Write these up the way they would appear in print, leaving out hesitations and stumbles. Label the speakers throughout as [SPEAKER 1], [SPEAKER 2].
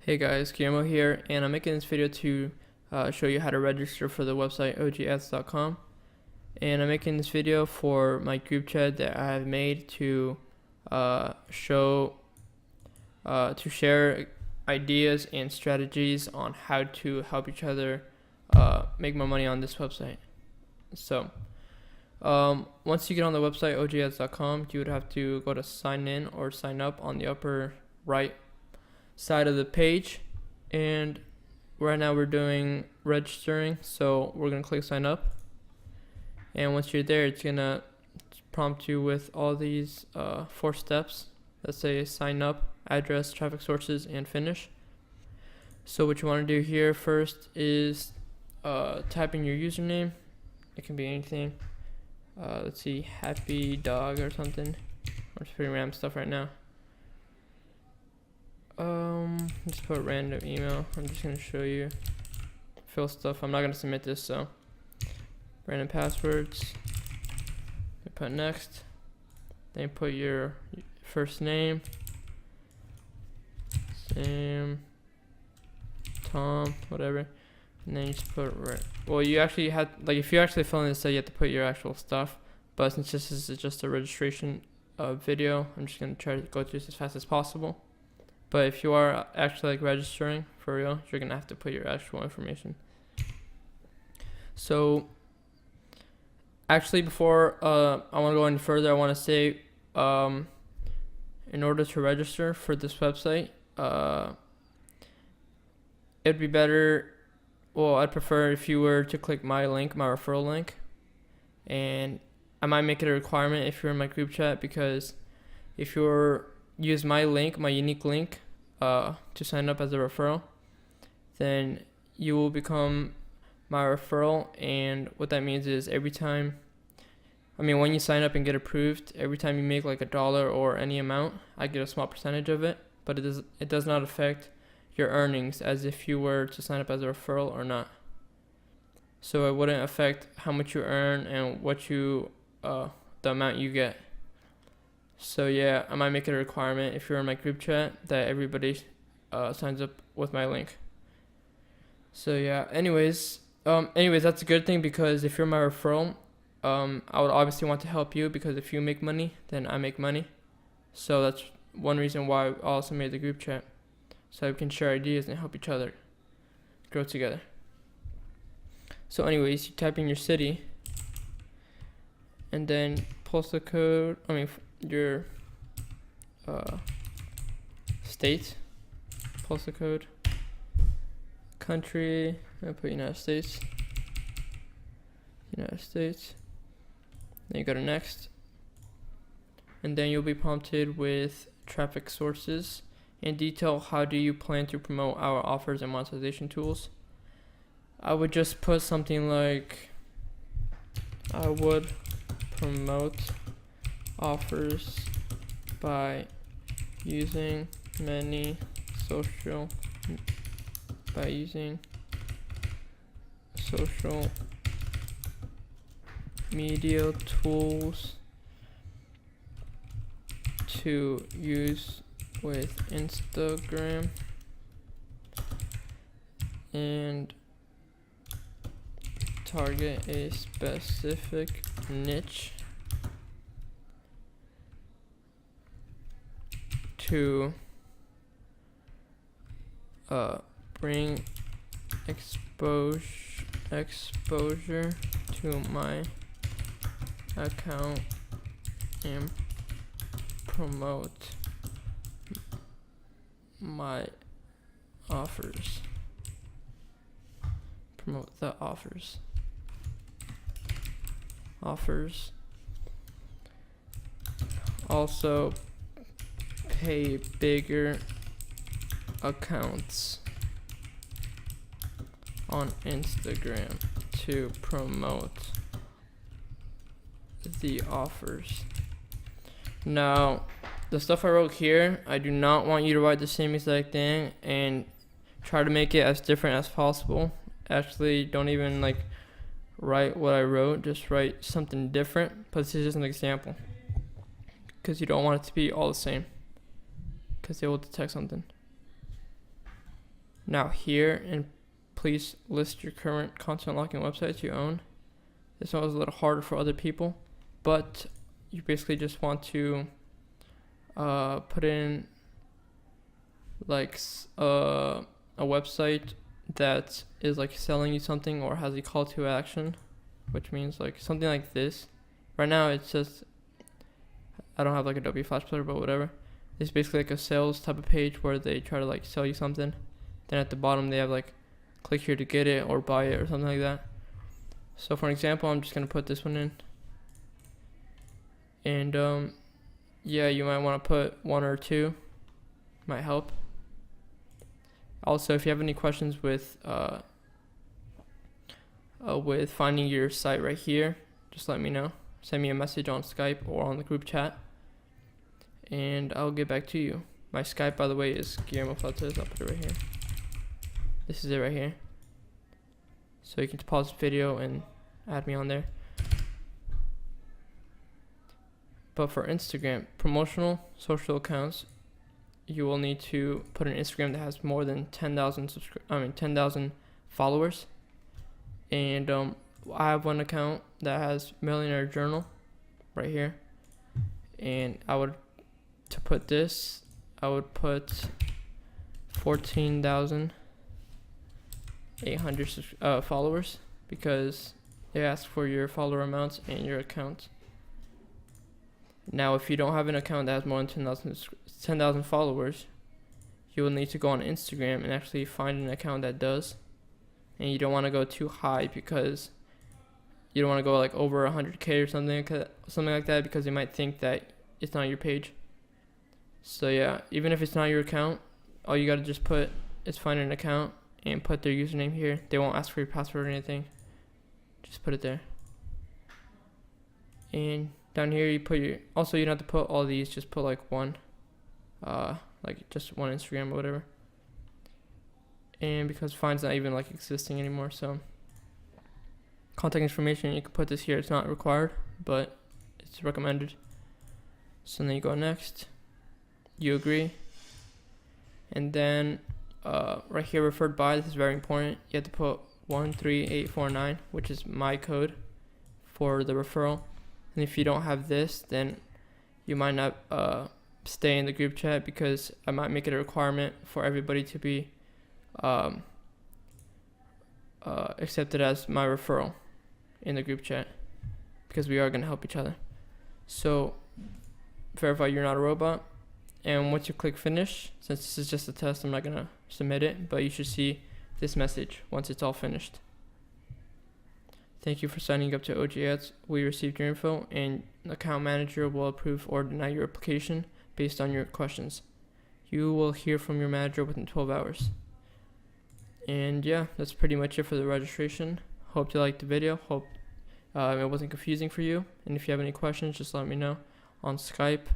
[SPEAKER 1] Hey guys, Guillermo here, and I'm making this video to show you how to register for the website OGAds.com. And I'm making this video for my group chat that I have made to share ideas and strategies on how to help each other make more money on this website. So once you get on the website OGAds.com, you would have to go to sign in or sign up on the upper right side of the page, and right now we're doing registering, so we're gonna click sign up. And once you're there, it's gonna prompt you with all these 4 steps. Let's say sign up, address, traffic sources, and finish. So what you want to do here first is type in your username. It can be anything. Let's see, happy dog or something. I'm just putting random stuff right now. Just put random email. I'm just gonna show you fill stuff. I'm not gonna submit this, so random passwords. You put next. Then you put your first name, Sam, Tom, whatever. And then you just put well, you actually have, like, if you actually fill in this, you have to put your actual stuff. But since this is just a registration video, I'm just gonna try to go through this as fast as possible. But if you are actually like registering for real, you're gonna have to put your actual information. So actually, before I want to go any further, I want to say in order to register for this website, it'd be better, well, I'd prefer if you were to click my link, my referral link. And I might make it a requirement if you're in my group chat, because if you're use my link, my unique link, to sign up as a referral, then you will become my referral. And what that means is when you sign up and get approved, every time you make like $1 or any amount, I get a small percentage of it, but it does not affect your earnings as if you were to sign up as a referral or not. So it wouldn't affect how much you earn and what the amount you get. So yeah, I might make it a requirement if you're in my group chat that everybody signs up with my link. So yeah, anyways, that's a good thing, because if you're my referral, I would obviously want to help you, because if you make money, then I make money. So that's one reason why I also made the group chat, so we can share ideas and help each other grow together. So anyways, you type in your city, and then postal code, your state, postal code, country. I put United States. Then you go to next, and then you'll be prompted with traffic sources and detail how do you plan to promote our offers and monetization tools. I would just put something like, I would promote offers by using social media tools to use with Instagram, and target a specific niche to bring exposure to my account and promote my offers. Promote the offers. Also, pay bigger accounts on Instagram to promote the offers. Now, the stuff I wrote here, I do not want you to write the same exact thing and try to make it as different as possible. Actually, don't even write what I wrote, just write something different. But this is just an example, because you don't want it to be all the same, because they will detect something. Now here, and please list your current content locking websites you own. This one was a little harder for other people, but you basically just want to put in like a website that is like selling you something or has a call to action, which means like something like this. Right now it's just, I don't have like Adobe Flash Player, but whatever. It's basically like a sales type of page where they try to like sell you something. Then at the bottom they have like click here to get it or buy it or something like that. So for example, I'm just gonna put this one in, and yeah, you might want to put 1 or 2, might help. Also, if you have any questions with finding your site right here, just let me know. Send me a message on Skype or on the group chat, and I'll get back to you. My Skype, by the way, is Guillermo Flores. I'll put it right here. This is it right here. So you can pause the video and add me on there. But for Instagram, promotional social accounts, you will need to put an Instagram that has more than 10,000 followers. And I have one account that has Millionaire Journal right here. And to put this, I would put 14,800 followers, because they ask for your follower amounts and your account. Now, if you don't have an account that has more than 10,000 followers, you will need to go on Instagram and actually find an account that does. And you don't want to go too high, because you don't want to go like over 100K or something like that, because they might think that it's not your page. So yeah, even if it's not your account, all you gotta just put is find an account and put their username here. They won't ask for your password or anything. Just put it there. And down here you put your, also you don't have to put all these, just put like one, like just one Instagram or whatever. And because Find's not even like existing anymore, so contact information, you can put this here. It's not required, but it's recommended. So then you go next, you agree, and then right here, referred by, this is very important. You have to put 13849, which is my code for the referral. And if you don't have this, then you might not stay in the group chat, because I might make it a requirement for everybody to be accepted as my referral in the group chat, because we are going to help each other. So verify you're not a robot, and once you click finish, since this is just a test, I'm not going to submit it, but you should see this message once it's all finished. Thank you for signing up to OGAds. We received your info, and the account manager will approve or deny your application based on your questions. You will hear from your manager within 12 hours. And yeah, that's pretty much it for the registration. Hope you liked the video. Hope it wasn't confusing for you. And if you have any questions, just let me know on Skype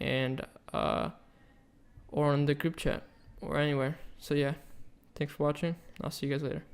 [SPEAKER 1] and or on the group chat or anywhere. So yeah, thanks for watching. I'll see you guys later.